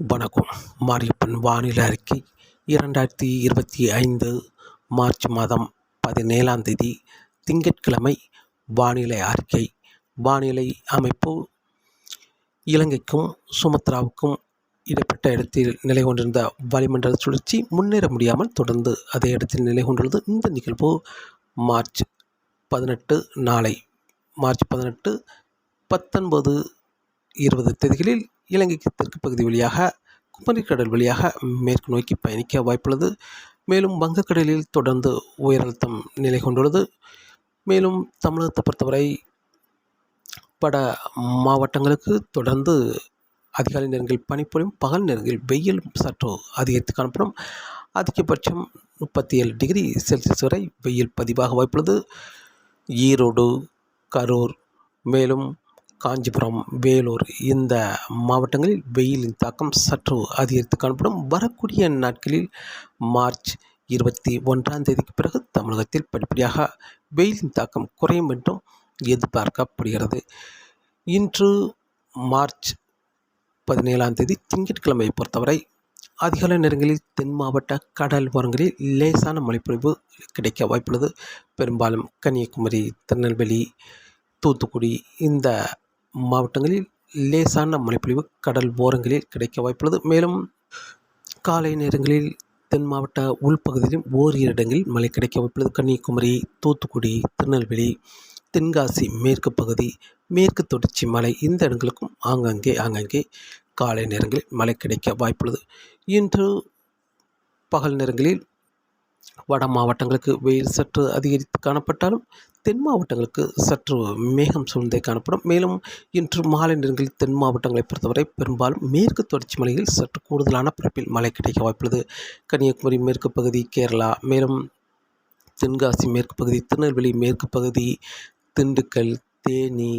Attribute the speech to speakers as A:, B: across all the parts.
A: வணக்கம். மாரியப்பன் வானிலை அறிக்கை 2025 மார்ச் மாதம் 17ஆம் தேதி திங்கட்கிழமை வானிலை அறிக்கை. வானிலை அமைப்பு: இலங்கைக்கும் சுமத்ராவுக்கும் இடைப்பட்ட இடத்தில் நிலை கொண்டிருந்த வளிமண்டல சுழற்சி முன்னேற முடியாமல் தொடர்ந்து அதே இடத்தில் நிலை கொண்டுள்ளது. இந்த நிகழ்வு மார்ச் 18 நாளை மார்ச் 18, 19, 20 தேதிகளில் இலங்கைக்கு தெற்கு பகுதி வழியாக குமரிக்கடல் வழியாக மேற்கு நோக்கி பயணிக்க வாய்ப்புள்ளது. மேலும் வங்கக்கடலில் தொடர்ந்து உயரழுத்தம் நிலை கொண்டுள்ளது. மேலும் தமிழகத்தை பொறுத்தவரை பட மாவட்டங்களுக்கு தொடர்ந்து அதிகாலை நேரங்களில் பனிப்பொழியும், பகல் நேரங்களில் வெயில் சற்று அதிகரித்து காணப்படும். அதிகபட்சம் 37 டிகிரி செல்சியஸ் வரை வெயில் பதிவாக வாய்ப்புள்ளது. ஈரோடு, கரூர், மேலும் காஞ்சிபுரம், வேலூர் இந்த மாவட்டங்களில் வெயிலின் தாக்கம் சற்று அதிகரித்து காணப்படும். வரக்கூடிய நாட்களில் மார்ச் 21ஆம் தேதிக்கு பிறகு தமிழகத்தில் படிப்படியாக வெயிலின் தாக்கம் குறையும் என்றும் எதிர்பார்க்கப்படுகிறது. இன்று மார்ச் 17ஆம் தேதி திங்கட்கிழமை பொறுத்தவரை அதிகாலை நேரங்களில் தென் மாவட்ட கடல் ஓரங்களில் லேசான மழைப்பொழிவு கிடைக்க வாய்ப்புள்ளது. பெரும்பாலும் கன்னியாகுமரி, திருநெல்வேலி, தூத்துக்குடி இந்த மாவட்டங்களில் லேசான மழைப்பொழிவு கடல் ஓரங்களில் கிடைக்க வாய்ப்புள்ளது. மேலும் காலை நேரங்களில் தென் மாவட்ட உள்பகுதியிலும் ஓரிரு இடங்களில் மழை கிடைக்க வாய்ப்புள்ளது. கன்னியாகுமரி, தூத்துக்குடி, திருநெல்வேலி, தென்காசி மேற்கு பகுதி, மேற்கு தொடர்ச்சி மலை இந்த இடங்களுக்கும் ஆங்காங்கே காலை நேரங்களில் மழை கிடைக்க வாய்ப்புள்ளது. இன்று பகல் நேரங்களில் வட மாவட்டங்களுக்கு வெயில் சற்று அதிகரித்து காணப்பட்டாலும் தென் மாவட்டங்களுக்கு சற்று மேகம் சூழ்ந்தே காணப்படும். மேலும் இன்று மாலை நேரங்களில் தென் மாவட்டங்களை பொறுத்தவரை பெரும்பாலும் மேற்கு தொடர்ச்சி மலையில் சற்று கூடுதலான பரப்பில் மழை கிடைக்க வாய்ப்புள்ளது. கன்னியாகுமரி மேற்கு பகுதி, கேரளா, மேலும் தென்காசி மேற்கு பகுதி, திருநெல்வேலி மேற்கு பகுதி, திண்டுக்கல், தேனி,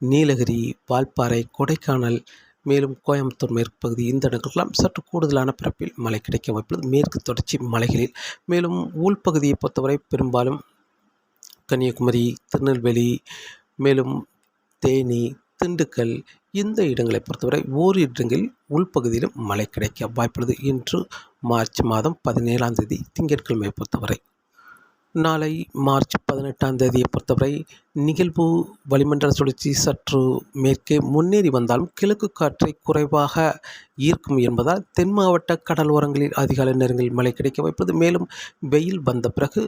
A: நீலகிரி, வால்பாறை, கொடைக்கானல், மேலும் கோயம்புத்தூர் மேற்கு பகுதி இந்த இடங்களுக்கெல்லாம் சற்று கூடுதலான பரப்பில் மழை கிடைக்க வாய்ப்புள்ளது மேற்கு தொடர்ச்சி மலைகளில். மேலும் உள்பகுதியை பொறுத்தவரை பெரும்பாலும் கன்னியாகுமரி, திருநெல்வேலி, மேலும் தேனி, திண்டுக்கல் இந்த இடங்களை பொறுத்தவரை ஓரிரு இடங்களில் உள்பகுதியிலும் மழை கிடைக்க வாய்ப்புள்ளது. இன்று மார்ச் மாதம் 17ஆம் தேதி திங்கட்கிழமை பொறுத்தவரை. நாளை மார்ச் 18ஆம் தேதியை பொறுத்தவரை நிகழ்வு வளிமண்டல சுழற்சி சற்று மேற்கே முன்னேறி வந்தாலும் கிழக்கு காற்றை குறைவாக ஈர்க்கும் என்பதால் தென் மாவட்ட கடல் ஓரங்களில் அதிகாலை நேரங்களில் மழை கிடைக்க வாய்ப்புள்ளது. மேலும் வெயில் வந்த பிறகு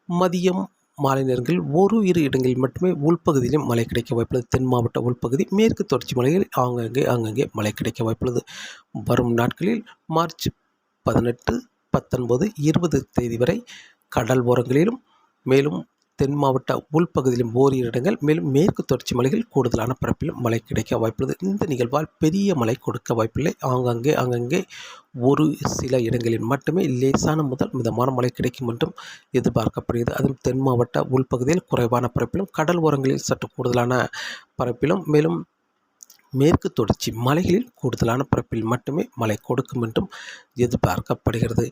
A: மதியம் மாலை நேரங்களில் இரு இடங்களில் மட்டுமே உள்பகுதியிலும் மழை கிடைக்க வாய்ப்புள்ளது. தென் மாவட்ட உள்பகுதி, மேற்கு தொடர்ச்சி மலைகளில் ஆங்காங்கே மழை கிடைக்க வாய்ப்புள்ளது. வரும் நாட்களில் மார்ச் 18, 19, 20 தேதி வரை கடல் ஓரங்களிலும் மேலும் தென் மாவட்ட உள்பகுதியிலும் ஓரிரு இடங்கள், மேலும் மேற்கு தொடர்ச்சி மலைகளில் கூடுதலான பரப்பிலும் மழை கிடைக்க வாய்ப்புள்ளது. இந்த நிகழ்வால் பெரிய மழை கொடுக்க வாய்ப்பில்லை. ஆங்காங்கே ஒரு சில இடங்களில் மட்டுமே லேசான முதல் மிதமான மழை கிடைக்கும் என்றும் எதிர்பார்க்கப்படுகிறது. அதுவும் தென் மாவட்ட உள்பகுதியில் குறைவான பரப்பிலும், கடல் ஓரங்களில் சற்று கூடுதலான பரப்பிலும், மேலும் மேற்கு தொடர்ச்சி மலைகளில் கூடுதலான பரப்பில் மட்டுமே மழை கொடுக்கும் என்றும் எதிர்பார்க்கப்படுகிறது.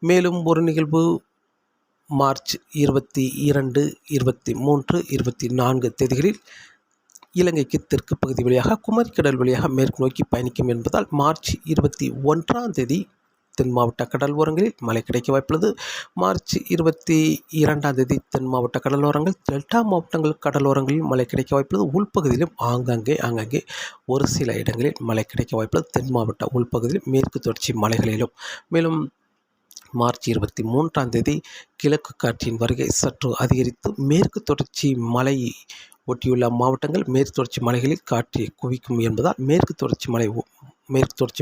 A: மேலும் ஒரு நிகழ்வு மார்ச் 22, 23, 24 தேதிகளில் இலங்கைக்கு தெற்கு பகுதி வழியாக குமரிக்கடல் வழியாக மேற்கு நோக்கி பயணிக்கும் என்பதால் மார்ச் 21ஆம் தேதி தென் மாவட்ட கடல் ஓரங்களில் மழை கிடைக்க வாய்ப்புள்ளது. மார்ச் 22ஆம் தேதி தென் மாவட்ட கடலோரங்கள், டெல்டா மாவட்டங்கள் கடலோரங்களில் மழை கிடைக்க வாய்ப்புள்ளது. உள்பகுதியிலும் ஆங்காங்கே ஒரு சில இடங்களில் மழை கிடைக்க வாய்ப்புள்ளது. தென் மாவட்ட உள்பகுதியில் மேற்கு தொடர்ச்சி மலைகளிலும். மேலும் மார்ச் 23ஆம் தேதி கிழக்கு காற்றின் வருகை சற்று அதிகரித்து மேற்கு தொடர்ச்சி மலை ஒட்டியுள்ள மாவட்டங்கள், மேற்கு தொடர்ச்சி மலைகளில் காற்றை குவிக்கும் என்பதால் மேற்கு தொடர்ச்சி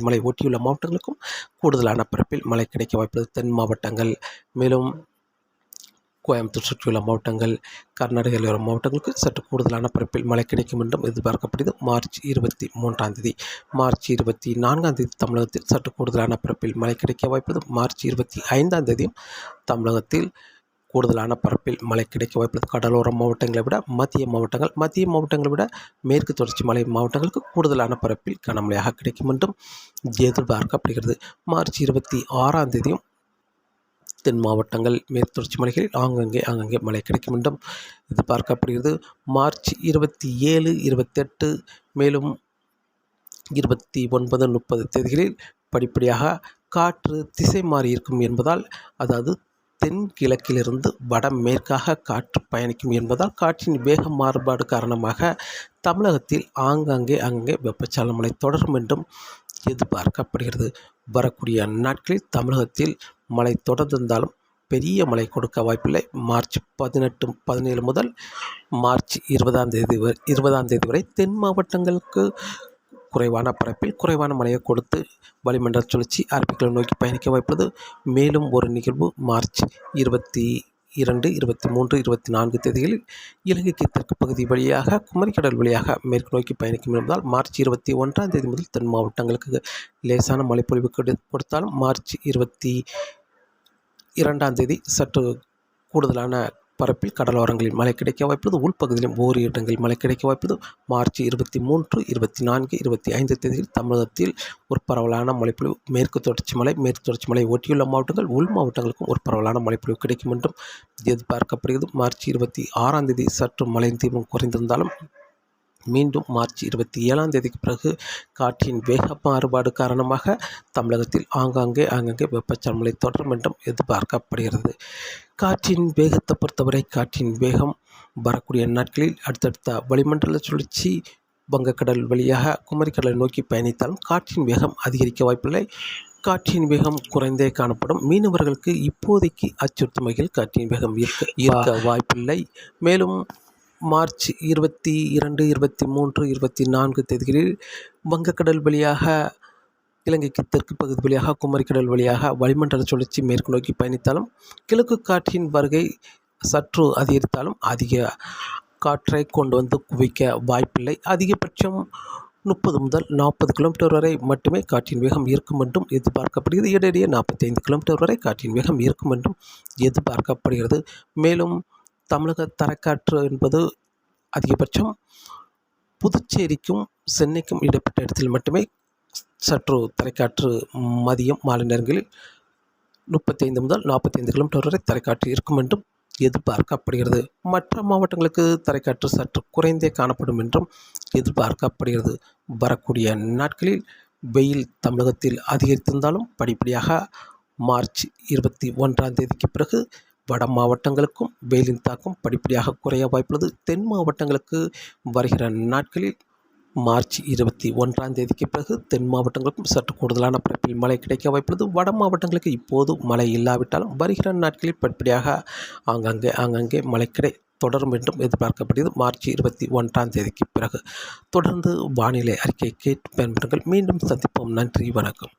A: மலை ஒட்டியுள்ள மாவட்டங்களுக்கும் கூடுதலான பரப்பில் மழை கிடைக்க வாய்ப்புள்ளது. தென் மாவட்டங்கள், மேலும் கோயம்புத்தூர் சுற்றியுள்ள மாவட்டங்கள், கர்நாடக எல்லையோர மாவட்டங்களுக்கு சற்று கூடுதலான பரப்பில் மழை கிடைக்கும் என்றும் எதிர்பார்க்கப்படுகிறது. மார்ச் 23ஆம் தேதி. மார்ச் 24ஆம் தேதி தமிழகத்தில் சற்று கூடுதலான பரப்பில் மழை கிடைக்க வாய்ப்புள்ளது. மார்ச் 25ஆம் தேதியும் தமிழகத்தில் கூடுதலான பரப்பில் மழை கிடைக்க வாய்ப்புள்ளது. கடலோர மாவட்டங்களை விட மத்திய மாவட்டங்களை விட மேற்கு தொடர்ச்சி மலை மாவட்டங்களுக்கு கூடுதலான பரப்பில் கனமழையாக கிடைக்கும் என்றும் எதிர்பார்க்கப்படுகிறது. மார்ச் 26ஆம் தேதியும் தென் மாவட்டங்கள், மேற்கு தொடர்ச்சி மலைகளில் ஆங்காங்கே மழை கிடைக்கும் என்றும் எதிர்பார்க்கப்படுகிறது. மார்ச் 27, 28 மேலும் 29, 30 தேதிகளில் படிப்படியாக காற்று திசை மாறி இருக்கும் என்பதால், அதாவது தென்கிழக்கிலிருந்து வடமேற்காக காற்று பயணிக்கும் என்பதால் காற்றின் வேக மாறுபாடு காரணமாக தமிழகத்தில் ஆங்காங்கே வெப்பச்சலன மழை தொடரும் என்றும் எதிர்பார்க்கப்படுகிறது. வரக்கூடிய நாட்களில் தமிழகத்தில் மழை தொடர்ந்திருந்தாலும் பெரிய மழை கொடுக்க வாய்ப்பில்லை. மார்ச் 18, 17 முதல் மார்ச் 20ஆம் தேதி வரை தென் மாவட்டங்களுக்கு குறைவான பரப்பில் குறைவான மழையை கொடுத்து வளிமண்டல சுழற்சி அரபிக்கடலை நோக்கி பயணிக்க வாய்ப்புள்ளது. மேலும் ஒரு நிகழ்வு மார்ச் 22, 23, 24 தேதிகளில் இலங்கைக்கு தெற்கு பகுதி வழியாக குமரிக்கடல் வழியாக மேற்கு நோக்கி பயணிக்கும் என்பதால் மார்ச் 21ஆம் தேதி முதல் தென் மாவட்டங்களுக்கு லேசான மழைப்பொழிவு கொடுத்தாலும் மார்ச் 22ஆம் தேதி சற்று கூடுதலான பரப்பில் கடலோரங்களில் மழை கிடைக்க வாய்ப்புள்ளது. உள்பகுதியிலும் ஓரிரு இடங்களில் மழை கிடைக்க வாய்ப்புள்ளது. மார்ச் 23, 24, 25 தேதியில் தமிழகத்தில் ஒரு பரவலான மழைப்பொழிவு மேற்கு தொடர்ச்சி மலை ஒட்டியுள்ள மாவட்டங்கள் உள் மாவட்டங்களுக்கும் ஒரு பரவலான மழைப்பொழிவு கிடைக்கும் என்றும் எதிர்பார்க்கப்படுகிறது. மார்ச் 26ஆம் தேதி சற்று மழையின் தீவிரம் குறைந்திருந்தாலும் மீண்டும் மார்ச் 27ஆம் தேதிக்கு பிறகு காற்றின் வேக மாறுபாடு காரணமாக தமிழகத்தில் ஆங்காங்கே வெப்பச்சலன மழை தொடரும் என்றும் எதிர்பார்க்கப்படுகிறது. காற்றின் வேகத்தை பொறுத்தவரை காற்றின் வேகம் வரக்கூடிய நாட்களில் அடுத்தடுத்த வளிமண்டல சுழற்சி வங்கக்கடல் வழியாக குமரிக்கடலை நோக்கி பயணித்தாலும் காற்றின் வேகம் அதிகரிக்க வாய்ப்பில்லை. காற்றின் வேகம் குறைந்தே காணப்படும். மீனவர்களுக்கு இப்போதைக்கு அச்சுறுத்தும் வகையில் காற்றின் வேகம் இருக்க வாய்ப்பில்லை. மேலும் மார்ச் 22, 23, 24 தேதிகளில் வங்கக்கடல் வழியாக இலங்கைக்கு தெற்கு பகுதி வழியாக குமரிக்கடல் வழியாக வளிமண்டல சுழற்சி மேற்கு நோக்கி பயணித்தாலும் கிழக்கு காற்றின் வருகை சற்று அதிகரித்தாலும் அதிக காற்றை கொண்டு வந்து குவிக்க வாய்ப்பில்லை. அதிகபட்சம் 30 முதல் 40 கிலோமீட்டர் வரை மட்டுமே காற்றின் வேகம் இருக்கும் என்றும் எதிர்பார்க்கப்படுகிறது. இடையிடையே 45 கிலோமீட்டர் வரை காற்றின் வேகம் இருக்கும் என்றும் எதிர்பார்க்கப்படுகிறது. மேலும் தமிழக தரைக்காற்று என்பது அதிகபட்சம் புதுச்சேரிக்கும் சென்னைக்கும் இடைப்பட்ட இடத்தில் மட்டுமே சற்று தரைக்காற்று மதியம் மாலை நேரங்களில் 35 முதல் 45 கிலோமீட்டர் வரை தரைக்காற்று இருக்கும் என்றும் எதிர்பார்க்கப்படுகிறது. மற்ற மாவட்டங்களுக்கு தரைக்காற்று சற்று குறைந்தே காணப்படும் என்றும் எதிர்பார்க்கப்படுகிறது. வரக்கூடிய நாட்களில் வெயில் தமிழகத்தில் அதிகரித்திருந்தாலும் படிப்படியாக மார்ச் 21ஆம் தேதிக்கு பிறகு வட மாவட்டங்களுக்கும் வெயிலின் தாக்கம் படிப்படியாக குறைய வாய்ப்புள்ளது. தென் மாவட்டங்களுக்கு வருகிற நாட்களில் மார்ச் 21ஆம் தேதிக்கு பிறகு தென் மாவட்டங்களுக்கும் சற்று கூடுதலான பரப்பில் மழை கிடைக்க வாய்ப்புள்ளது. வட மாவட்டங்களுக்கு இப்போது மழை இல்லாவிட்டாலும் வருகிற நாட்களில் படிப்படியாக ஆங்காங்கே மழை தொடரும் என்றும் எதிர்பார்க்கப்படுகிறது. மார்ச் 21ஆம் தேதிக்கு பிறகு தொடர்ந்து வானிலை அறிக்கை கேட்டு பயன்பெறுங்கள். மீண்டும் சந்திப்போம். நன்றி, வணக்கம்.